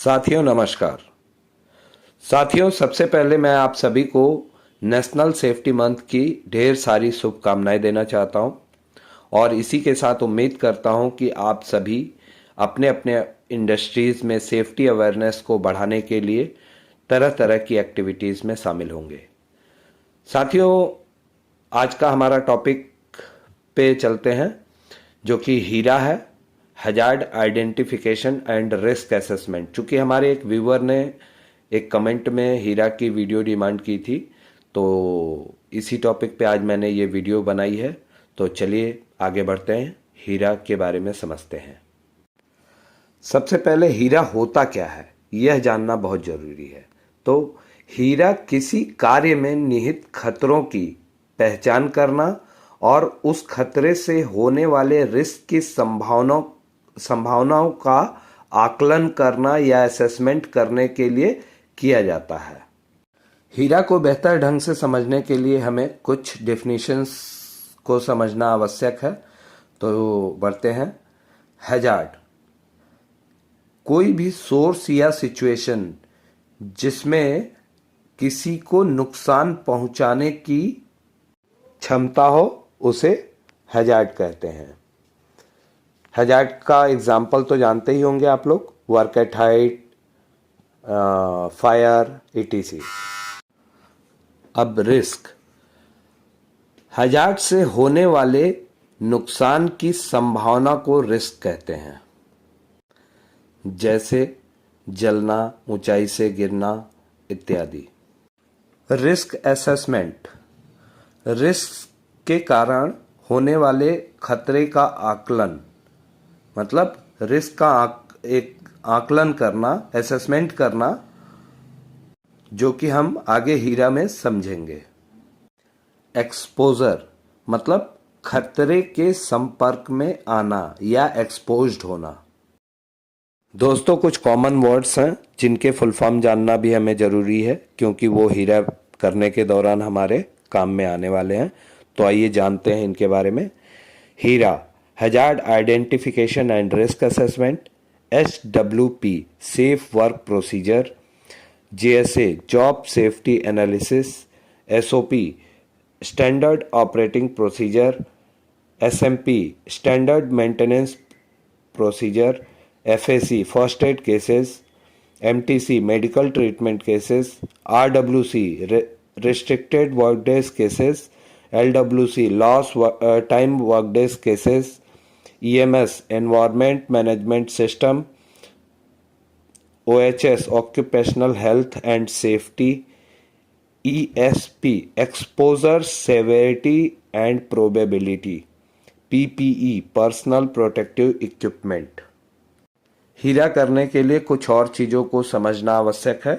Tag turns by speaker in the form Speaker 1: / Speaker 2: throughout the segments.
Speaker 1: साथियों नमस्कार। साथियों सबसे पहले मैं आप सभी को नेशनल सेफ्टी मंथ की ढेर सारी शुभकामनाएं देना चाहता हूं और इसी के साथ उम्मीद करता हूं कि आप सभी अपने अपने इंडस्ट्रीज़ में सेफ्टी अवेयरनेस को बढ़ाने के लिए तरह तरह की एक्टिविटीज़ में शामिल होंगे। साथियों आज का हमारा टॉपिक पे चलते हैं जो कि हीरा है, hazard identification and risk assessment. चूँकि हमारे एक व्यूअर ने एक कमेंट में हीरा की वीडियो डिमांड की थी, तो इसी टॉपिक पे आज मैंने ये वीडियो बनाई है। तो चलिए आगे बढ़ते हैं, हीरा के बारे में समझते हैं। सबसे पहले हीरा होता क्या है यह जानना बहुत ज़रूरी है। तो हीरा किसी कार्य में निहित खतरों की पहचान करना और उस खतरे से होने वाले रिस्क की संभावनाओं का आकलन करना या असेसमेंट करने के लिए किया जाता है। हीरा को बेहतर ढंग से समझने के लिए हमें कुछ डेफिनेशंस को समझना आवश्यक है। तो बढ़ते हैं। हैजार्ड कोई भी सोर्स या सिचुएशन जिसमें किसी को नुकसान पहुंचाने की क्षमता हो उसे हैजार्ड कहते हैं। हैजार्ड का एग्जाम्पल तो जानते ही होंगे आप लोग, work at height, fire, etc। अब रिस्क, हैजार्ड से होने वाले नुकसान की संभावना को रिस्क कहते हैं, जैसे जलना, ऊंचाई से गिरना इत्यादि। रिस्क असेसमेंट, रिस्क के कारण होने वाले खतरे का आकलन, मतलब रिस्क का एक आकलन करना, असेसमेंट करना, जो कि हम आगे हीरा में समझेंगे। एक्सपोजर मतलब खतरे के संपर्क में आना या एक्सपोज्ड होना। दोस्तों कुछ कॉमन वर्ड्स हैं जिनके फुल फॉर्म जानना भी हमें ज़रूरी है, क्योंकि वो हीरा करने के दौरान हमारे काम में आने वाले हैं। तो आइए जानते हैं इनके बारे में। HIRA, hazard identification and risk assessment. SWP, safe work procedure. JSA, job safety analysis. SOP, standard operating procedure. SMP, standard maintenance procedure. FAC, first aid cases. MTC, medical treatment cases. RWC, restricted work days cases. LWC, lost time work days cases. EMS, environment management system. OHS, occupational health and safety. ESP, exposure severity and probability. PPE, personal protective equipment। हीरा करने के लिए कुछ और चीज़ों को समझना आवश्यक है,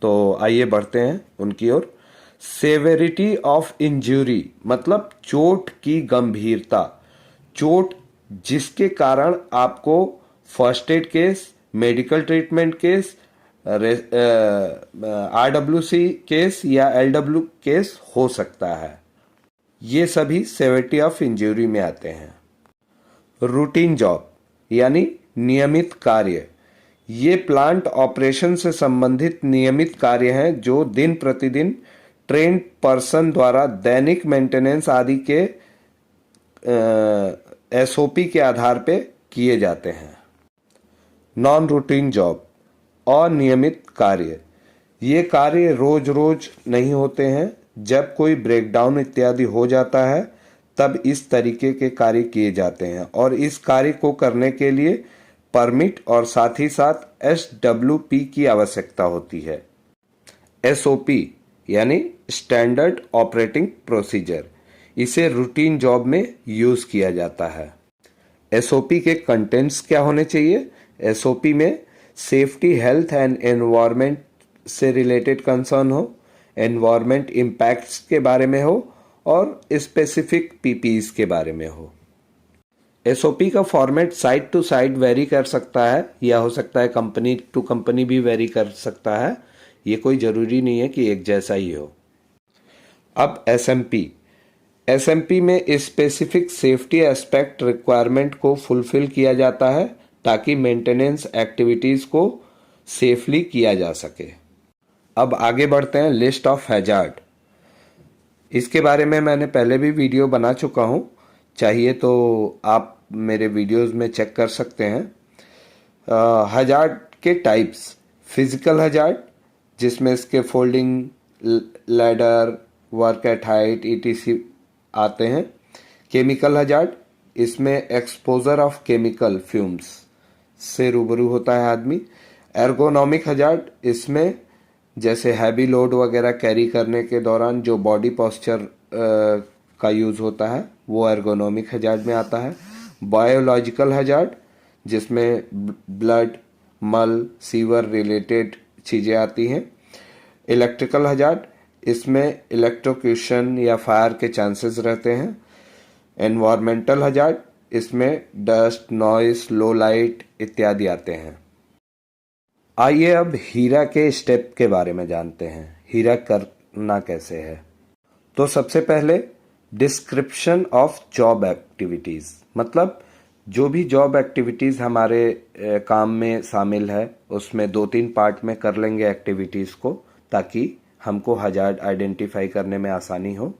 Speaker 1: तो आइए बढ़ते हैं उनकी ओर। सेवेरिटी ऑफ इंजरी मतलब चोट की गंभीरता, चोट जिसके कारण आपको first aid case, medical treatment case, RWC case या LW केस हो सकता है। ये सभी सेवेरिटी ऑफ इंजरी में आते हैं। रूटीन जॉब यानी नियमित कार्य, ये प्लांट ऑपरेशन से संबंधित नियमित कार्य हैं जो दिन प्रतिदिन ट्रेन्ड पर्सन द्वारा दैनिक मेंटेनेंस आदि के SOP के आधार पे किए जाते हैं। नॉन रूटीन जॉब, अनियमित कार्य, ये कार्य रोज रोज नहीं होते हैं। जब कोई ब्रेकडाउन इत्यादि हो जाता है तब इस तरीके के कार्य किए जाते हैं और इस कार्य को करने के लिए परमिट और साथ ही साथ SWP की आवश्यकता होती है। SOP यानी स्टैंडर्ड ऑपरेटिंग प्रोसीजर, इसे रूटीन जॉब में यूज किया जाता है। SOP के कंटेंट्स क्या होने चाहिए? SOP में सेफ्टी, हेल्थ एंड एनवायरनमेंट से रिलेटेड कंसर्न हो, एनवायरनमेंट इम्पैक्ट्स के बारे में हो और स्पेसिफिक PPEs के बारे में हो। SOP का format site to site vary कर सकता है या हो सकता है कंपनी टू कंपनी भी वेरी कर सकता है। ये कोई ज़रूरी नहीं है कि एक जैसा ही हो। अब SMP में स्पेसिफिक सेफ्टी एस्पेक्ट रिक्वायरमेंट को फुलफिल किया जाता है ताकि मेंटेनेंस एक्टिविटीज़ को सेफली किया जा सके। अब आगे बढ़ते हैं लिस्ट ऑफ हैजार्ड। इसके बारे में मैंने पहले भी वीडियो बना चुका हूँ, चाहिए तो आप मेरे वीडियोस में चेक कर सकते हैं। हैजार्ड के टाइप्स, फिजिकल हैजार्ड जिसमें इसके folding ladder, work at height etc आते हैं। केमिकल हैजार्ड, इसमें एक्सपोजर ऑफ केमिकल फ्यूम्स से रूबरू होता है आदमी। एर्गोनॉमिक हैजार्ड, इसमें जैसे हैवी लोड वगैरह कैरी करने के दौरान जो बॉडी पोस्चर का यूज होता है वो एर्गोनॉमिक हैजार्ड में आता है। बायोलॉजिकल हैजार्ड, जिसमें ब्लड, मल, सीवर रिलेटेड चीज़ें आती हैं। इलेक्ट्रिकल हैजार्ड, इसमें इलेक्ट्रोक्यूशन या फायर के चांसेस रहते हैं। एनवायरमेंटल हैजार्ड, इसमें डस्ट, नॉइस, लो लाइट इत्यादि आते हैं। आइए अब हीरा के स्टेप के बारे में जानते हैं, हीरा करना कैसे है। तो सबसे पहले डिस्क्रिप्शन ऑफ जॉब एक्टिविटीज़, मतलब जो भी जॉब एक्टिविटीज़ हमारे काम में शामिल है उसमें 2-3 पार्ट में कर लेंगे एक्टिविटीज़ को, ताकि हमको हैजार्ड आइडेंटिफाई करने में आसानी हो।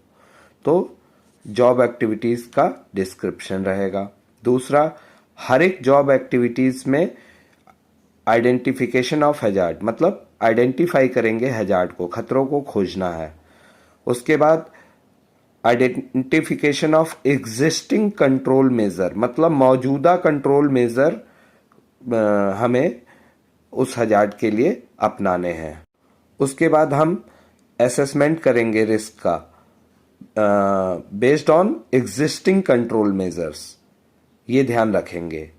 Speaker 1: तो जॉब एक्टिविटीज़ का डिस्क्रिप्शन रहेगा। दूसरा, हर एक जॉब एक्टिविटीज़ में आइडेंटिफिकेशन ऑफ हैजार्ड, मतलब आइडेंटिफाई करेंगे हैजार्ड को, खतरों को खोजना है। उसके बाद identification of existing control measure, मतलब मौजूदा कंट्रोल मेजर हमें उस हैजार्ड के लिए अपनाने हैं। उसके बाद हम असेसमेंट करेंगे रिस्क का based on existing control measures, ये ध्यान रखेंगे।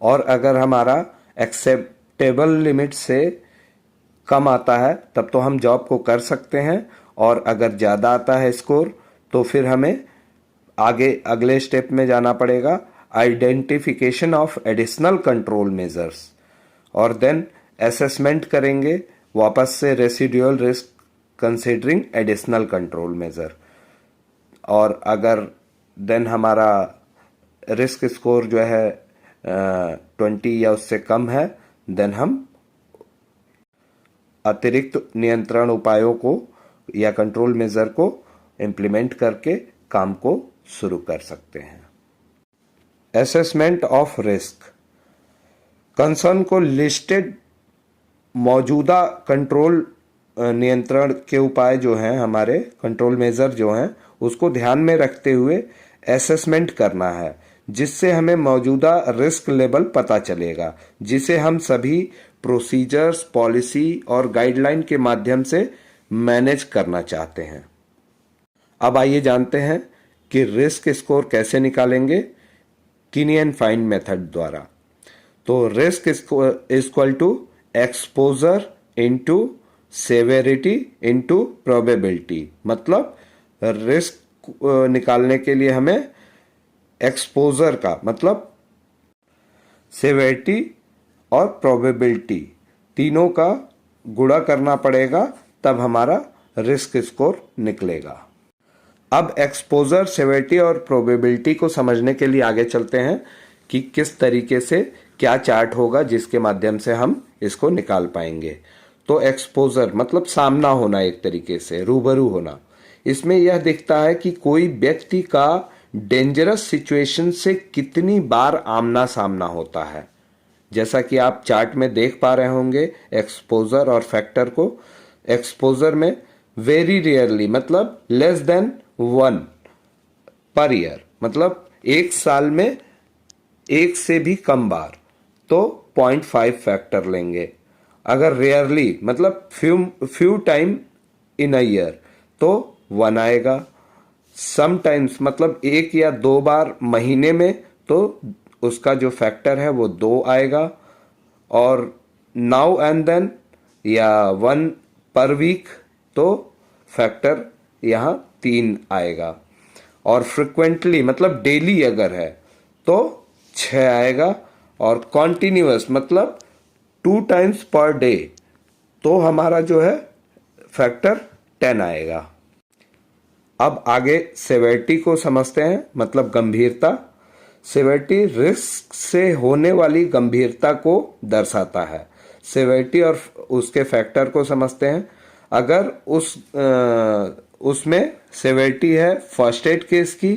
Speaker 1: और अगर हमारा एक्सेप्टेबल लिमिट से कम आता है तब तो हम जॉब को कर सकते हैं, और अगर ज़्यादा आता है स्कोर तो फिर हमें आगे अगले स्टेप में जाना पड़ेगा, identification of additional control measures, और देन असेसमेंट करेंगे वापस से residual risk considering additional control measure. और अगर देन हमारा रिस्क स्कोर जो है 20 या उससे कम है, देन हम अतिरिक्त नियंत्रण उपायों को या कंट्रोल मेजर को इम्प्लीमेंट करके काम को शुरू कर सकते हैं। असेसमेंट ऑफ रिस्क, कंसर्न को लिस्टेड मौजूदा कंट्रोल नियंत्रण के उपाय जो हैं, हमारे कंट्रोल मेजर जो हैं, उसको ध्यान में रखते हुए असेसमेंट करना है, जिससे हमें मौजूदा रिस्क लेवल पता चलेगा, जिसे हम सभी प्रोसीजर्स, पॉलिसी और गाइडलाइन के माध्यम से मैनेज करना चाहते हैं। अब आइए जानते हैं कि रिस्क स्कोर कैसे निकालेंगे किनी एंड फाइन मेथड द्वारा। तो risk equal to exposure into severity into probability, मतलब रिस्क निकालने के लिए हमें एक्सपोजर का मतलब सेवेरिटी और प्रोबेबिलिटी तीनों का गुणा करना पड़ेगा, तब हमारा रिस्क स्कोर निकलेगा। अब एक्सपोजर, सेवेरिटी और प्रोबेबिलिटी को समझने के लिए आगे चलते हैं कि किस तरीके से क्या चार्ट होगा जिसके माध्यम से हम इसको निकाल पाएंगे। तो एक्सपोजर मतलब सामना होना, एक तरीके से रूबरू होना। इसमें यह दिखता है कि कोई व्यक्ति का डेंजरस सिचुएशन से कितनी बार आमना सामना होता है। जैसा कि आप चार्ट में देख पा रहे होंगे एक्सपोजर और फैक्टर को। एक्सपोजर में वेरी रेयरली मतलब लेस देन 1 पर ईयर, मतलब एक साल में एक से भी कम बार, तो 0.5 फैक्टर लेंगे। अगर रेयरली मतलब few time in a year तो 1 आएगा। समटाइम्स मतलब 1 या 2 बार महीने में तो उसका जो फैक्टर है वो 2 आएगा। और नाउ एंड देन या 1 पर वीक तो फैक्टर यहाँ 3 आएगा। और फ्रिक्वेंटली मतलब डेली अगर है तो 6 आएगा। और कॉन्टिन्यूअस मतलब 2 टाइम्स पर डे तो हमारा जो है फैक्टर 10 आएगा। अब आगे सेवेरिटी को समझते हैं, मतलब गंभीरता। सेवेरिटी रिस्क से होने वाली गंभीरता को दर्शाता है। सेवेरिटी और उसके फैक्टर को समझते हैं। अगर उसमें सेवेरिटी है फर्स्ट एड केस की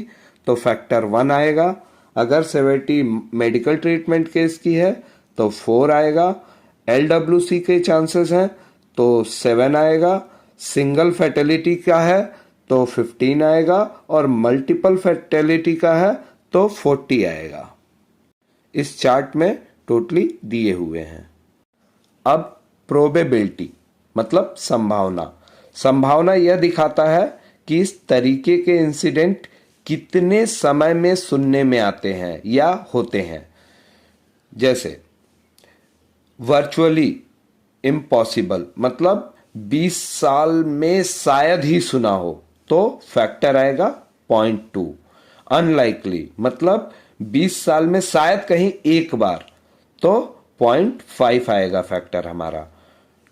Speaker 1: तो फैक्टर 1 आएगा। अगर सेवेरिटी मेडिकल ट्रीटमेंट केस की है तो 4 आएगा। LWC के चांसेस हैं तो 7 आएगा। सिंगल फैटेलिटी का है तो 15 आएगा और मल्टीपल फैटेलिटी का है तो 40 आएगा। इस चार्ट में टोटली दिए हुए हैं। अब प्रोबेबिलिटी मतलब संभावना। संभावना यह दिखाता है कि इस तरीके के इंसिडेंट कितने समय में सुनने में आते हैं या होते हैं। जैसे वर्चुअली इम्पॉसिबल मतलब 20 साल में शायद ही सुना हो तो फैक्टर आएगा 0.2। अनलाइकली मतलब 20 साल में शायद कहीं एक बार तो 0.5 आएगा फैक्टर हमारा।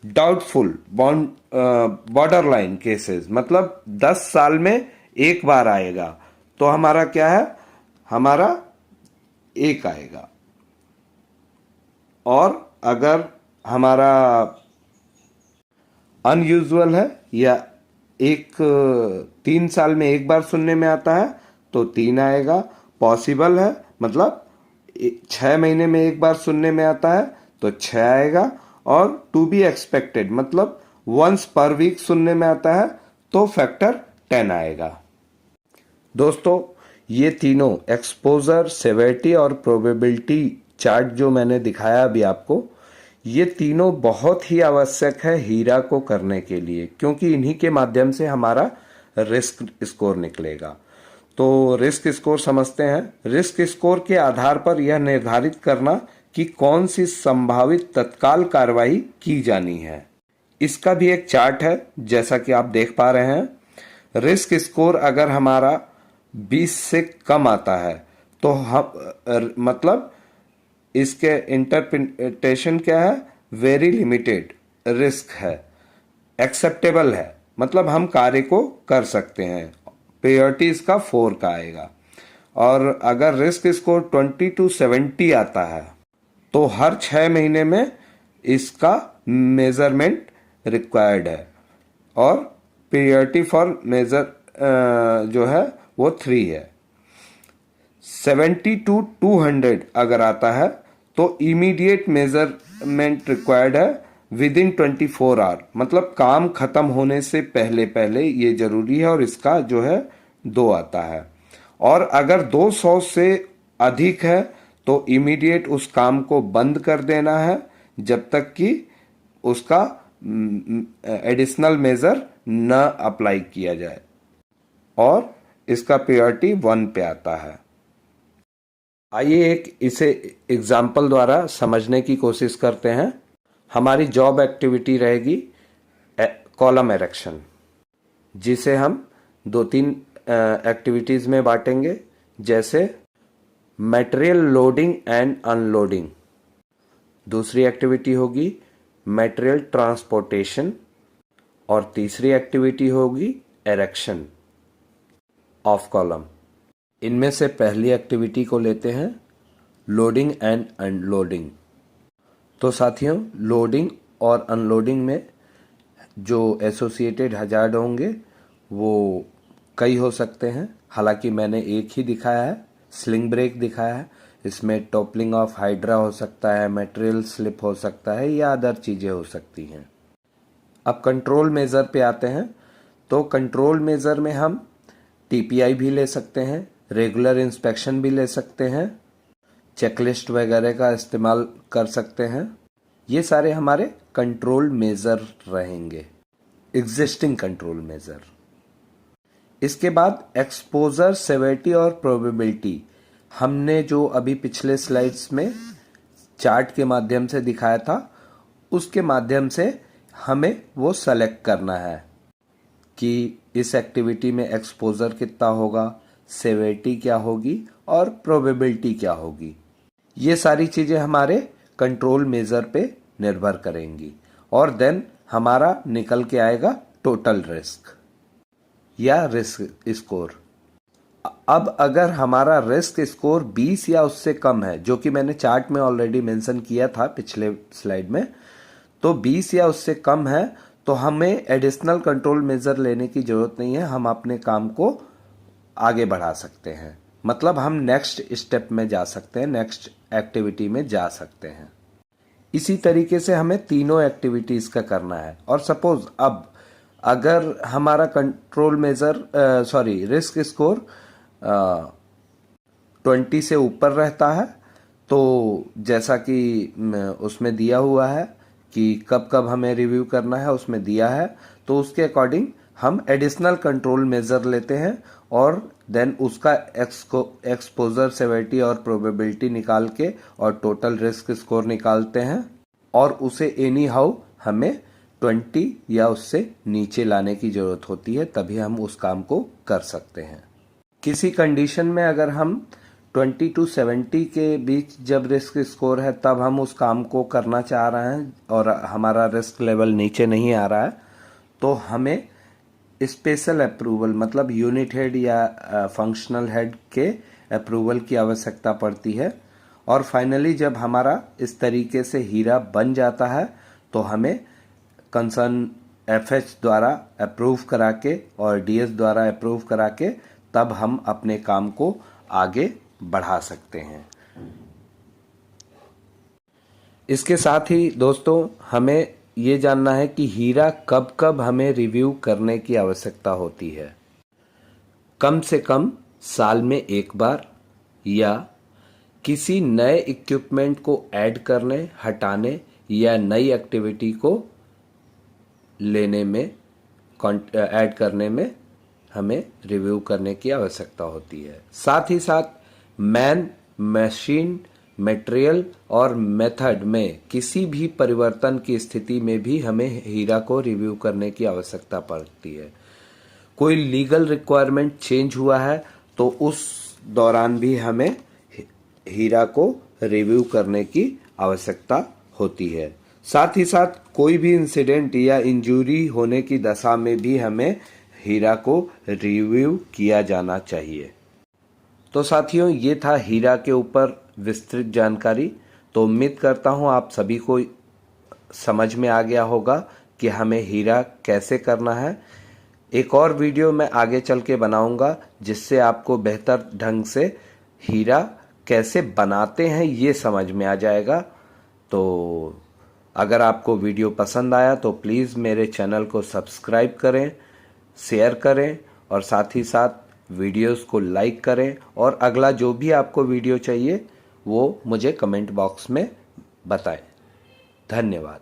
Speaker 1: डाउटफुल बॉर्डर लाइन केसेस मतलब 10 साल में एक बार आएगा तो हमारा क्या है, हमारा 1 आएगा। और अगर हमारा अनयूजुअल है या 3 साल में एक बार सुनने में आता है तो 3 आएगा। पॉसिबल है मतलब 6 महीने में एक बार सुनने में आता है तो 6 आएगा। और टू बी एक्सपेक्टेड मतलब वंस पर वीक सुनने में आता है तो फैक्टर 10 आएगा। दोस्तों ये तीनों एक्सपोजर, सेवेरिटी और प्रोबेबिलिटी चार्ट जो मैंने दिखाया अभी आपको, ये तीनों बहुत ही आवश्यक है हीरा को करने के लिए, क्योंकि इन्हीं के माध्यम से हमारा रिस्क स्कोर निकलेगा। तो रिस्क स्कोर समझते हैं। रिस्क स्कोर के आधार पर यह निर्धारित करना कि कौन सी संभावित तत्काल कार्रवाई की जानी है। इसका भी एक चार्ट है जैसा कि आप देख पा रहे हैं। रिस्क स्कोर अगर हमारा 20 से कम आता है तो हम मतलब इसके इंटरप्रिटेशन क्या है, वेरी लिमिटेड रिस्क है, एक्सेप्टेबल है मतलब हम कार्य को कर सकते हैं। प्रायोरिटी इसका 4 का आएगा। और अगर रिस्क स्कोर 20 to 70 आता है तो हर 6 महीने में इसका मेजरमेंट रिक्वायर्ड है। और प्रायोरिटी फॉर मेजर जो है वो 3 है। 70 to 200 अगर आता है तो इमीडिएट मेजरमेंट रिक्वायर्ड है विद इन 24 आवर मतलब काम खत्म होने से पहले पहले ये जरूरी है। और इसका जो है 2 आता है। और अगर 200 से अधिक है तो इमीडिएट उस काम को बंद कर देना है जब तक कि उसका एडिशनल मेजर न अप्लाई किया जाए। और इसका प्रायोरिटी 1 पे आता है। आइए इसे एग्जाम्पल द्वारा समझने की कोशिश करते हैं। हमारी जॉब एक्टिविटी रहेगी कॉलम एरेक्शन, जिसे हम 2-3 एक्टिविटीज में बांटेंगे, जैसे मटेरियल लोडिंग एंड अनलोडिंग। दूसरी एक्टिविटी होगी मटेरियल ट्रांसपोर्टेशन और तीसरी एक्टिविटी होगी एरेक्शन ऑफ कॉलम। इनमें से पहली एक्टिविटी को लेते हैं लोडिंग एंड अनलोडिंग। तो साथियों, लोडिंग और अनलोडिंग में जो एसोसिएटेड हजार्ड होंगे वो कई हो सकते हैं। हालांकि मैंने एक ही दिखाया है, स्लिंग ब्रेक दिखाया है। इसमें टॉपलिंग ऑफ हाइड्रा हो सकता है, मटेरियल स्लिप हो सकता है या अदर चीज़ें हो सकती हैं। अब कंट्रोल मेज़र पे आते हैं। तो कंट्रोल मेज़र में हम TPI भी ले सकते हैं, रेगुलर इंस्पेक्शन भी ले सकते हैं, चेकलिस्ट वगैरह का इस्तेमाल कर सकते हैं। ये सारे हमारे कंट्रोल मेज़र रहेंगे, एग्जिस्टिंग कंट्रोल मेज़र। इसके बाद एक्सपोजर, सेवेरिटी और प्रोबेबिलिटी हमने जो अभी पिछले स्लाइड्स में चार्ट के माध्यम से दिखाया था, उसके माध्यम से हमें वो सेलेक्ट करना है कि इस एक्टिविटी में एक्सपोजर कितना होगा, सेवेरिटी क्या होगी और प्रोबेबिलिटी क्या होगी। ये सारी चीज़ें हमारे कंट्रोल मेज़र पे निर्भर करेंगी। और देन हमारा निकल के आएगा टोटल रिस्क या रिस्क स्कोर। अब अगर हमारा रिस्क स्कोर 20 या उससे कम है, जो कि मैंने चार्ट में ऑलरेडी मेंशन किया था पिछले स्लाइड में, तो 20 या उससे कम है तो हमें एडिशनल कंट्रोल मेजर लेने की जरूरत नहीं है, हम अपने काम को आगे बढ़ा सकते हैं। मतलब हम नेक्स्ट स्टेप में जा सकते हैं, नेक्स्ट एक्टिविटी में जा सकते हैं। इसी तरीके से हमें तीनों एक्टिविटीज का करना है। और सपोज अब अगर हमारा कंट्रोल मेजर रिस्क स्कोर 20 से ऊपर रहता है, तो जैसा कि उसमें दिया हुआ है कि कब कब हमें रिव्यू करना है, उसमें दिया है, तो उसके अकॉर्डिंग हम एडिशनल कंट्रोल मेजर लेते हैं और देन उसका एक्सपोजर सेवेरिटी और प्रोबेबिलिटी निकाल के और टोटल रिस्क स्कोर निकालते हैं और उसे एनी हाउ हमें 20 या उससे नीचे लाने की जरूरत होती है, तभी हम उस काम को कर सकते हैं। किसी कंडीशन में अगर हम 20 to 70 के बीच जब रिस्क स्कोर है तब हम उस काम को करना चाह रहे हैं और हमारा रिस्क लेवल नीचे नहीं आ रहा है, तो हमें स्पेशल अप्रूवल मतलब यूनिट हेड या फंक्शनल हेड के अप्रूवल की आवश्यकता पड़ती है। और फाइनली जब हमारा इस तरीके से हीरा बन जाता है तो हमें कंसर्न एफएच द्वारा अप्रूव करा के और डीएस द्वारा अप्रूव करा के तब हम अपने काम को आगे बढ़ा सकते हैं। इसके साथ ही दोस्तों हमें ये जानना है कि हीरा कब कब हमें रिव्यू करने की आवश्यकता होती है। कम से कम साल में एक बार, या किसी नए इक्विपमेंट को ऐड करने, हटाने या नई एक्टिविटी को लेने में, ऐड करने में हमें रिव्यू करने की आवश्यकता होती है। साथ ही साथ मैन, मशीन, मटेरियल और मेथड में किसी भी परिवर्तन की स्थिति में भी हमें हीरा को रिव्यू करने की आवश्यकता पड़ती है। कोई लीगल रिक्वायरमेंट चेंज हुआ है तो उस दौरान भी हमें हीरा को रिव्यू करने की आवश्यकता होती है। साथ ही साथ कोई भी इंसिडेंट या इंजरी होने की दशा में भी हमें हीरा को रिव्यू किया जाना चाहिए। तो साथियों, ये था हीरा के ऊपर विस्तृत जानकारी। तो उम्मीद करता हूँ आप सभी को समझ में आ गया होगा कि हमें हीरा कैसे करना है। एक और वीडियो मैं आगे चल के बनाऊंगा जिससे आपको बेहतर ढंग से हीरा कैसे बनाते हैं ये समझ में आ जाएगा। तो अगर आपको वीडियो पसंद आया तो प्लीज़ मेरे चैनल को सब्सक्राइब करें, शेयर करें और साथ ही साथ वीडियोस को लाइक करें। और अगला जो भी आपको वीडियो चाहिए वो मुझे कमेंट बॉक्स में बताएं। धन्यवाद।